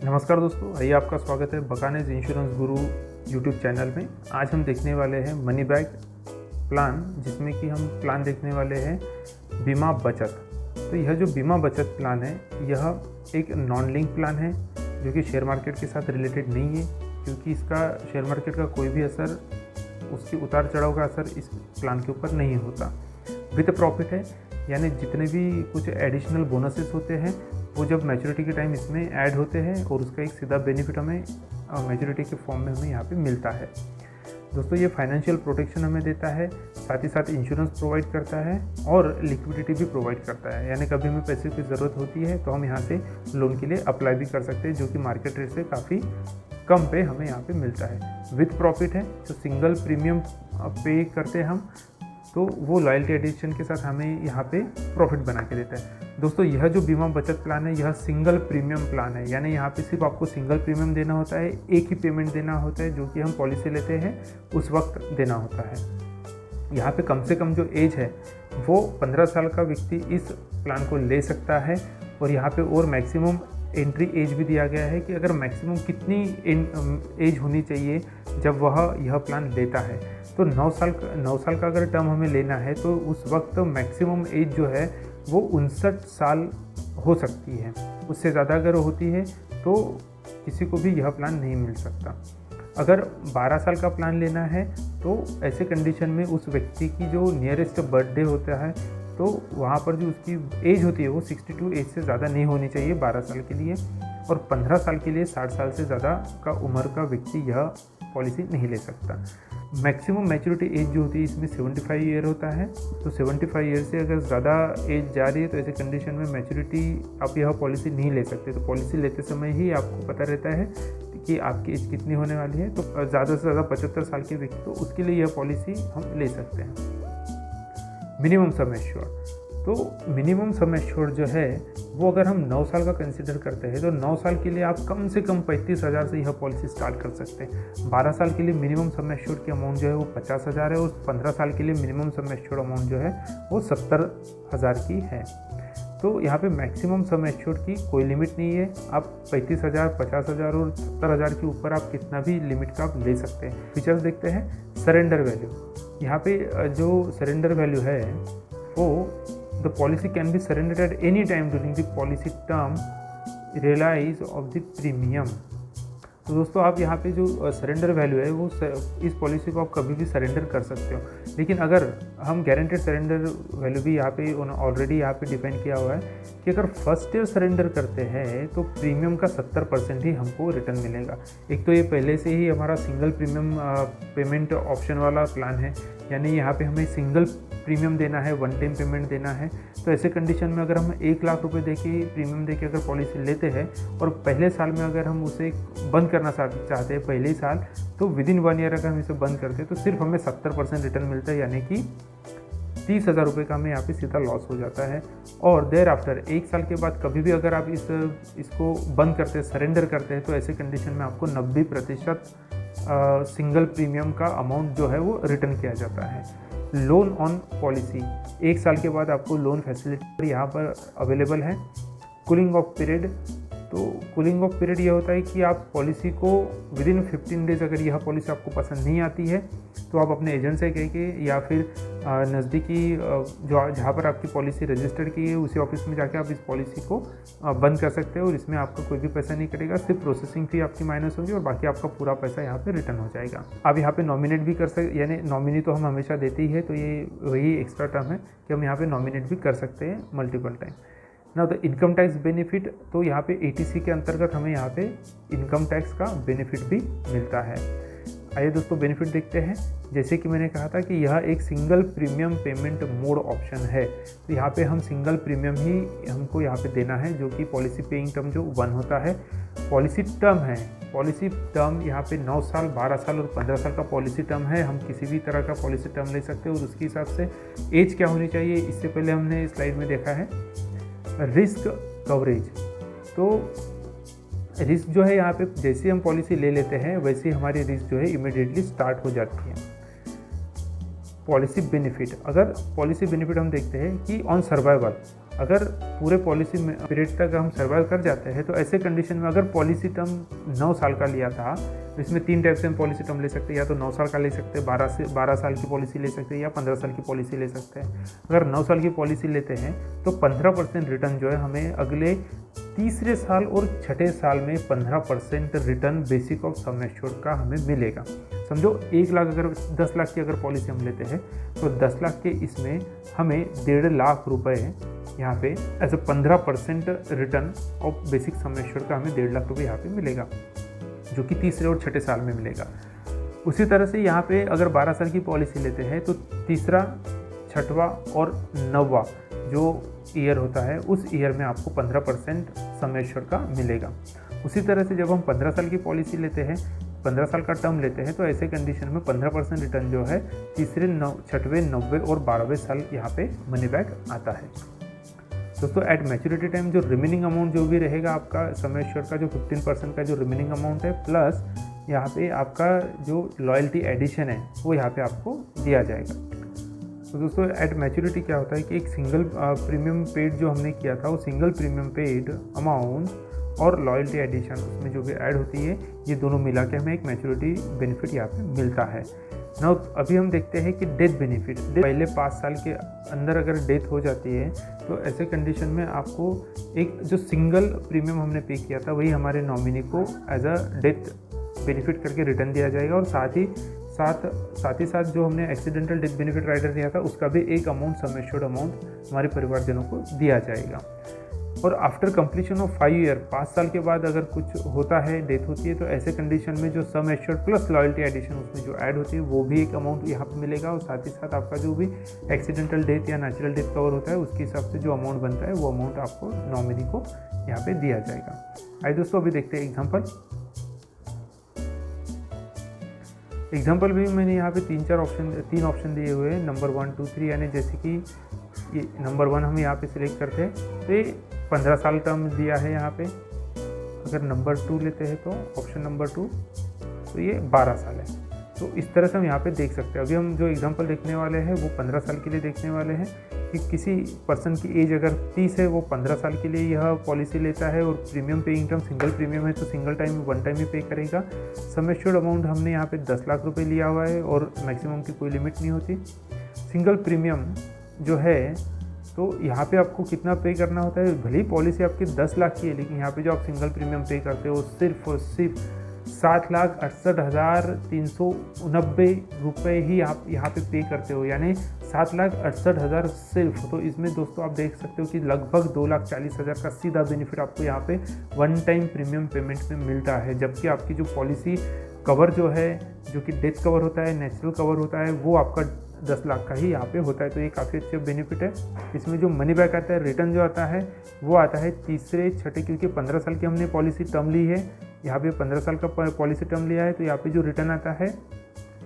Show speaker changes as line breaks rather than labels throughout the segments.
नमस्कार दोस्तों, आइए आपका स्वागत है बकानेज इंश्योरेंस गुरु यूट्यूब चैनल में। आज हम देखने वाले हैं मनी बैक प्लान, जिसमें कि हम प्लान देखने वाले हैं बीमा बचत। तो यह जो बीमा बचत प्लान है, यह एक नॉन लिंक प्लान है जो कि शेयर मार्केट के साथ रिलेटेड नहीं है, क्योंकि इसका शेयर मार्केट का कोई भी असर, उसकी उतार चढ़ाव का असर इस प्लान के ऊपर नहीं होता। विद प्रॉफिट है, यानी जितने भी कुछ एडिशनल बोनसेस होते हैं वो जब मैच्योरिटी के टाइम इसमें ऐड होते हैं और उसका एक सीधा बेनिफिट हमें मैच्योरिटी के फॉर्म में हमें यहाँ पे मिलता है। दोस्तों, ये फाइनेंशियल प्रोटेक्शन हमें देता है, साथ ही साथ इंश्योरेंस प्रोवाइड करता है और लिक्विडिटी भी प्रोवाइड करता है। यानी कभी हमें पैसे की ज़रूरत होती है तो हम यहाँ से लोन के लिए अप्लाई भी कर सकते हैं, जो कि मार्केट रेट से काफ़ी कम पे हमें यहाँ पे मिलता है। विथ प्रॉफिट है, जो सिंगल प्रीमियम पे करते हैं हम, तो वो लॉयल्टी एडिशन के साथ हमें यहाँ पे प्रॉफिट बना के देता है। दोस्तों, यह जो बीमा बचत प्लान है, यह सिंगल प्रीमियम प्लान है, यानी यहाँ पे सिर्फ आपको सिंगल प्रीमियम देना होता है, एक ही पेमेंट देना होता है, जो कि हम पॉलिसी लेते हैं उस वक्त देना होता है। यहाँ पे कम से कम जो एज है वो 15 साल का व्यक्ति इस प्लान को ले सकता है। और यहाँ पे और मैक्सिमम एंट्री एज भी दिया गया है कि अगर मैक्सिमम कितनी एज होनी चाहिए जब वह यह प्लान लेता है। तो 9 साल का अगर टर्म हमें लेना है तो उस वक्त मैक्सिमम एज जो है वो 59 साल हो सकती है। उससे ज़्यादा अगर होती है तो किसी को भी यह प्लान नहीं मिल सकता। अगर 12 साल का प्लान लेना है तो ऐसे कंडीशन में उस व्यक्ति की जो नियरेस्ट बर्थडे होता है, तो वहाँ पर जो उसकी एज होती है वो 62 एज से ज़्यादा नहीं होनी चाहिए 12 साल के लिए। और 15 साल के लिए 60 साल से ज़्यादा का उम्र का व्यक्ति यह पॉलिसी नहीं ले सकता। मैक्सिमम मैच्योरिटी एज जो होती है इसमें 75 ईयर होता है। तो 75 ईयर से अगर ज़्यादा एज जा रही है तो ऐसे कंडीशन में मैच्योरिटी आप यह पॉलिसी नहीं ले सकते। तो पॉलिसी लेते समय ही आपको पता रहता है कि आपकी एज कितनी होने वाली है। तो ज़्यादा से ज़्यादा 75 साल के व्यक्ति, तो उसके लिए यह पॉलिसी हम ले सकते हैं। मिनिमम सम एश्योर्ड, तो मिनिमम सम एश्योर्ड जो है वो अगर हम 9 साल का कंसिडर करते हैं तो 9 साल के लिए आप कम से कम 35,000 से यह पॉलिसी स्टार्ट कर सकते हैं। 12 साल के लिए मिनिमम सम एश्योर्ड की अमाउंट जो है वो 50,000 है और 15 साल के लिए मिनिमम सम एश्योर्ड अमाउंट जो है वो 70,000 की है। तो यहाँ पे मैक्सिमम सम एश्योर्ड की कोई लिमिट नहीं है। आप 35,000, 50,000 और 70,000 के ऊपर आप कितना भी लिमिट का आप ले सकते हैं। फीचर्स देखते हैं। सरेंडर वैल्यू, यहाँ पे जो सरेंडर वैल्यू है वो the policy can be surrendered at any time during the policy term realize of the premium। तो दोस्तों, आप यहाँ पे जो सरेंडर वैल्यू है वो इस पॉलिसी को आप कभी भी सरेंडर कर सकते हो। लेकिन अगर हम गारंटेड सरेंडर वैल्यू भी यहाँ पे ऑलरेडी यहाँ पे डिफाइन किया हुआ है कि अगर फर्स्ट ईयर सरेंडर करते हैं तो प्रीमियम का 70% ही हमको रिटर्न मिलेगा। एक तो ये पहले से ही हमारा सिंगल प्रीमियम पेमेंट ऑप्शन वाला प्लान है, यानी यहाँ पे हमें सिंगल प्रीमियम देना है, वन टाइम पेमेंट देना है। तो ऐसे कंडीशन में अगर हम 1 लाख रुपए दे के प्रीमियम दे के अगर पॉलिसी लेते हैं और पहले साल में अगर हम उसे बंद करना चाहते हैं पहले ही साल, तो विद इन 1 ईयर अगर हम इसे बंद करते हैं तो सिर्फ हमें 70% रिटर्न मिलता है, यानी कि 30,000 रुपये का हमें यहाँ पे सीधा लॉस हो जाता है। और देर आफ्टर 1 साल के बाद कभी भी अगर आप इसको बंद करते हैं, सरेंडर करते हैं, तो ऐसे कंडीशन में आपको 90% सिंगल प्रीमियम का अमाउंट जो है वो रिटर्न किया जाता है। लोन ऑन पॉलिसी, 1 साल के बाद आपको लोन फैसिलिटी यहाँ पर अवेलेबल है। कूलिंग ऑफ पीरियड, तो कूलिंग ऑफ पीरियड ये होता है कि आप पॉलिसी को विद इन 15 डेज, अगर यह पॉलिसी आपको पसंद नहीं आती है तो आप अपने एजेंट से कह के या फिर नज़दीकी जहाँ पर आपकी पॉलिसी रजिस्टर्ड की है उसी ऑफिस में जाके आप इस पॉलिसी को बंद कर सकते हो। और इसमें आपका कोई भी पैसा नहीं कटेगा, सिर्फ प्रोसेसिंग फी आपकी माइनस होगी और बाकी आपका पूरा पैसा यहाँ पे रिटर्न हो जाएगा। आप यहाँ पे नॉमिनेट भी कर सकते, यानी नॉमिनी तो हम हमेशा देते ही है, तो ये वही एक्स्ट्रा टर्म है कि हम यहाँ पर नॉमिनेट भी कर सकते हैं मल्टीपल टाइम ना। तो इनकम टैक्स बेनिफिट, तो यहाँ पे ATC के अंतर्गत हमें यहाँ पे इनकम टैक्स का बेनिफिट भी मिलता है। आइए दोस्तों, बेनिफिट देखते हैं। जैसे कि मैंने कहा था कि यह एक single premium payment mode option है, तो यहाँ पे हम सिंगल प्रीमियम ही हमको यहाँ पे देना है, जो कि पॉलिसी पेइंग टर्म जो 1 होता है। पॉलिसी टर्म है, पॉलिसी टर्म यहाँ पे 9 साल, 12 साल और 15 साल का पॉलिसी टर्म है। हम किसी भी तरह का पॉलिसी टर्म ले सकते हैं और उसके हिसाब से एज क्या होनी चाहिए, इससे पहले हमने स्लाइड में देखा है। रिस्क कवरेज, तो रिस्क जो है यहाँ पे जैसे हम पॉलिसी ले लेते हैं वैसे हमारी रिस्क जो है इमीडिएटली स्टार्ट हो जाती है। पॉलिसी बेनिफिट, अगर पॉलिसी बेनिफिट हम देखते हैं कि ऑन सर्वाइवल, अगर पूरे पॉलिसी में पीरियड तक हम सर्वाइव कर जाते हैं तो ऐसे कंडीशन में अगर पॉलिसी टर्म 9 साल का लिया था तो इसमें 3 टाइप से हम पॉलिसी टर्म ले सकते हैं, या तो 9 साल का ले सकते हैं, 12 साल की पॉलिसी ले सकते हैं, या 15 साल की पॉलिसी ले सकते हैं। अगर 9 साल की पॉलिसी लेते हैं तो 15% रिटर्न जो है हमें अगले तीसरे साल और छठे साल में 15% return basic of some assured का हमें मिलेगा। समझो 1 लाख अगर 10 लाख की अगर पॉलिसी हम लेते हैं तो 10 लाख के इसमें हमें 1.5 लाख रुपए यहाँ पे as a 15% return of basic sum assured का हमें 1.5 लाख रुपये यहाँ पे मिलेगा, जो कि तीसरे और छठे साल में मिलेगा। उसी तरह से यहाँ पे अगर 12 साल की पॉलिसी लेते हैं तो तीसरा, छठवां और 9वां जो ईयर होता है उस ईयर में आपको 15% सम एश्योर्ड का मिलेगा। उसी तरह से जब हम 15 साल की पॉलिसी लेते हैं, 15 साल का टर्म लेते हैं, तो ऐसे कंडीशन में 15% रिटर्न जो है तीसरे, छठवें, 9वें और 12वें साल यहाँ पे मनी बैक आता है। दोस्तों एट मैच्योरिटी टाइम जो रिमेनिंग अमाउंट जो भी रहेगा आपका सम एश्योर्ड का जो 15% का जो रिमेनिंग अमाउंट है, प्लस यहाँ पे आपका जो लॉयल्टी एडिशन है वो यहाँ पे आपको दिया जाएगा। तो दोस्तों एट मैच्योरिटी क्या होता है कि एक सिंगल प्रीमियम पेड जो हमने किया था वो सिंगल प्रीमियम पेड अमाउंट और लॉयल्टी एडिशन उसमें जो भी ऐड होती है, ये दोनों मिला के हमें एक मैच्योरिटी बेनिफिट यहाँ पे मिलता है। ना अभी हम देखते हैं कि डेथ बेनिफिट, पहले 5 साल के अंदर अगर डेथ हो जाती है तो ऐसे कंडीशन में आपको एक जो सिंगल प्रीमियम हमने पे किया था वही हमारे नॉमिनी को एज अ डेथ बेनिफिट करके रिटर्न दिया जाएगा, और साथ ही साथ जो हमने एक्सीडेंटल डेथ बेनिफिट राइडर दिया था उसका भी एक अमाउंट, सम एश्योर्ड अमाउंट हमारे परिवारजनों को दिया जाएगा। और आफ्टर कंप्लीशन ऑफ 5 ईयर, 5 साल के बाद अगर कुछ होता है, डेथ होती है, तो ऐसे कंडीशन में जो sum assured plus loyalty addition उसमें जो ऐड होती है वो भी एक अमाउंट यहाँ पे मिलेगा, और साथ ही साथ आपका जो भी एक्सीडेंटल डेथ या नेचुरल डेथ कवर होता है उसके हिसाब से जो अमाउंट बनता है वो अमाउंट आपको नॉमिनी को यहाँ पे दिया जाएगा। आइए दोस्तों अभी देखते हैं एग्जाम्पल भी मैंने यहाँ पे 3 ऑप्शन दिए हुए हैं, नंबर 1, 2, 3, यानी जैसे कि ये नंबर 1 हम यहाँ पे सिलेक्ट करते हैं तो ये 15 साल टर्म दिया है यहाँ पे। अगर नंबर 2 लेते हैं तो ऑप्शन नंबर 2 तो ये 12 साल है। तो इस तरह से हम यहाँ पे देख सकते हैं। अभी हम जो एग्जांपल देखने वाले हैं वो 15 साल के लिए देखने वाले हैं कि किसी पर्सन की एज अगर 30 है वो 15 साल के लिए यह पॉलिसी लेता है, और premium paying term single premium है तो सिंगल टाइम 1 टाइम ही पे करेगा। सम एश्योर्ड अमाउंट हमने यहाँ पे 10 लाख रुपये लिया हुआ है और मैक्सिमम की कोई लिमिट नहीं होती। सिंगल प्रीमियम जो है तो यहाँ पे आपको कितना पे करना होता है, भले ही पॉलिसी आपकी 10 लाख की है लेकिन यहाँ पे जो आप सिंगल प्रीमियम पे करते हो सिर्फ और सिर्फ 7,68,389 रुपये ही आप यहाँ पे करते हो, यानी 7,68,000 सिर्फ। तो इसमें दोस्तों आप देख सकते हो कि लगभग 2,40,000 का सीधा बेनिफिट आपको यहाँ पे 1 टाइम प्रीमियम पेमेंट में मिलता है, जबकि आपकी जो पॉलिसी कवर जो है, जो कि डेथ कवर होता है, नेचुरल कवर होता है, वो आपका 10 लाख का ही यहाँ पे होता है। तो ये काफ़ी अच्छा बेनिफिट है। इसमें जो मनी बैक आता है, रिटर्न जो आता है वो आता है तीसरे, छठे, क्योंकि 15 साल की हमने पॉलिसी टर्म ली है, यहाँ पे 15 साल का पॉलिसी टर्म लिया है, तो यहाँ पे जो रिटर्न आता है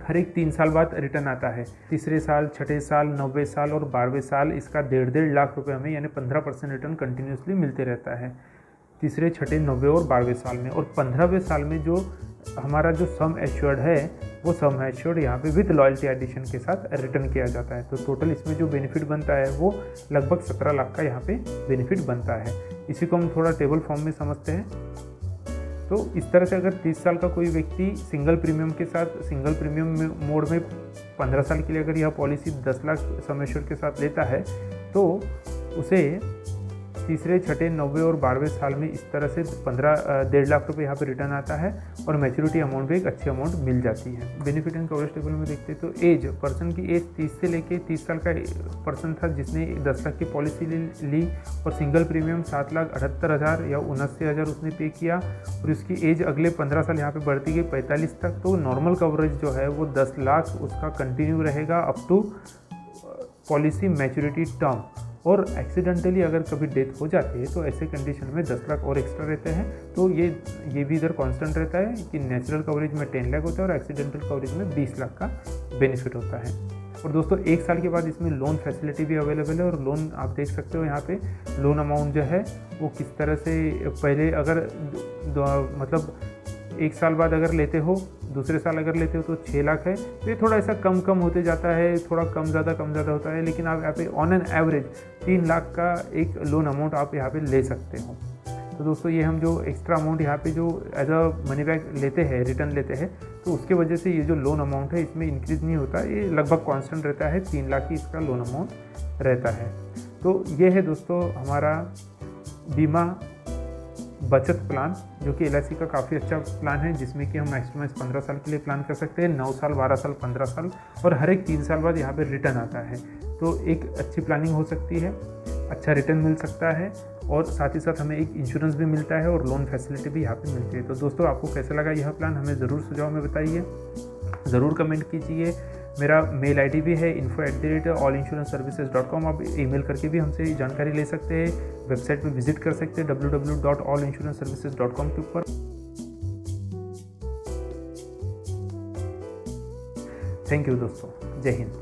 हर एक 3 साल बाद रिटर्न आता है। तीसरे साल, छठे साल, 9वें साल और 12वें साल इसका 1.5 लाख रुपये हमें, यानी 15% रिटर्न कंटिन्यूसली मिलते रहता है तीसरे, छठे, 9वें और 12वें साल में। और 15वें साल में जो हमारा जो सम एश्योर्ड है वो सम एश्योर्ड यहाँ पे विद लॉयल्टी एडिशन के साथ रिटर्न किया जाता है। तो टोटल इसमें जो बेनिफिट बनता है वो लगभग 17 लाख का यहाँ पे बेनिफिट बनता है। इसी को हम थोड़ा टेबल फॉर्म में समझते हैं। तो इस तरह से अगर 30 साल का कोई व्यक्ति सिंगल प्रीमियम के साथ, सिंगल प्रीमियम मोड में 15 साल के लिए अगर यह पॉलिसी 10 लाख सम एश्योर्ड के साथ लेता है तो उसे तीसरे, छठे, 9वें और 12वें साल में इस तरह से 1.5 लाख रुपए यहाँ पे रिटर्न आता है, और मैच्योरिटी अमाउंट भी एक अच्छी अमाउंट मिल जाती है। बेनिफिट एंड कवरेज टेबल में देखते हैं तो एज, पर्सन की एज 30 से लेके 30 साल का पर्सन था जिसने 10 लाख की पॉलिसी ली, और सिंगल प्रीमियम 7,78,000 या 79,000 उसने पे किया, और उसकी एज अगले 15 साल यहाँ पे बढ़ती गई 45 तक। तो नॉर्मल कवरेज जो है वो 10 लाख उसका कंटिन्यू रहेगा up to policy maturity term. और एक्सीडेंटली अगर कभी डेथ हो जाती है तो ऐसे कंडीशन में 10 लाख और एक्स्ट्रा रहते हैं। तो ये भी इधर कांस्टेंट रहता है कि नेचुरल कवरेज में 10 लाख होता है और एक्सीडेंटल कवरेज में 20 लाख का बेनिफिट होता है। और दोस्तों 1 साल के बाद इसमें लोन फैसिलिटी भी अवेलेबल है, और लोन आप देख सकते हो यहाँ पे लोन अमाउंट जो है वो किस तरह से, पहले अगर मतलब 1 साल बाद अगर लेते हो दूसरे साल अगर लेते हो तो 6 लाख है। तो ये थोड़ा ऐसा कम होते जाता है, थोड़ा कम ज़्यादा होता है, लेकिन आप यहाँ पे ऑन एन एवरेज 3 लाख का एक लोन अमाउंट आप यहाँ पे ले सकते हो। तो दोस्तों ये हम जो एक्स्ट्रा अमाउंट यहाँ पे जो एज अ मनी बैक लेते हैं, रिटर्न लेते हैं, तो उसके वजह से ये जो लोन अमाउंट है इसमें इंक्रीज़ नहीं होता, ये लगभग कांस्टेंट रहता है, 3 लाख ही इसका लोन अमाउंट रहता है। तो ये है दोस्तों हमारा बीमा बचत प्लान, जो कि LIC का काफ़ी अच्छा प्लान है, जिसमें कि हम मैक्सिमम 15 साल के लिए प्लान कर सकते हैं, 9 साल, 12 साल, 15 साल, और हर एक 3 साल बाद यहाँ पे रिटर्न आता है। तो एक अच्छी प्लानिंग हो सकती है, अच्छा रिटर्न मिल सकता है, और साथ ही साथ हमें एक इंश्योरेंस भी मिलता है और लोन फैसिलिटी भी यहाँ पे मिलती है। तो दोस्तों आपको कैसा लगा यह प्लान, हमें ज़रूर सुझाव में बताइए, ज़रूर कमेंट कीजिए। मेरा मेल ID भी है info@allinsuranceservices.com। आप ईमेल करके भी हमसे जानकारी ले सकते हैं, वेबसाइट पे विजिट कर सकते हैं www.allinsuranceservices.com के ऊपर। थैंक यू दोस्तों, जय हिंद।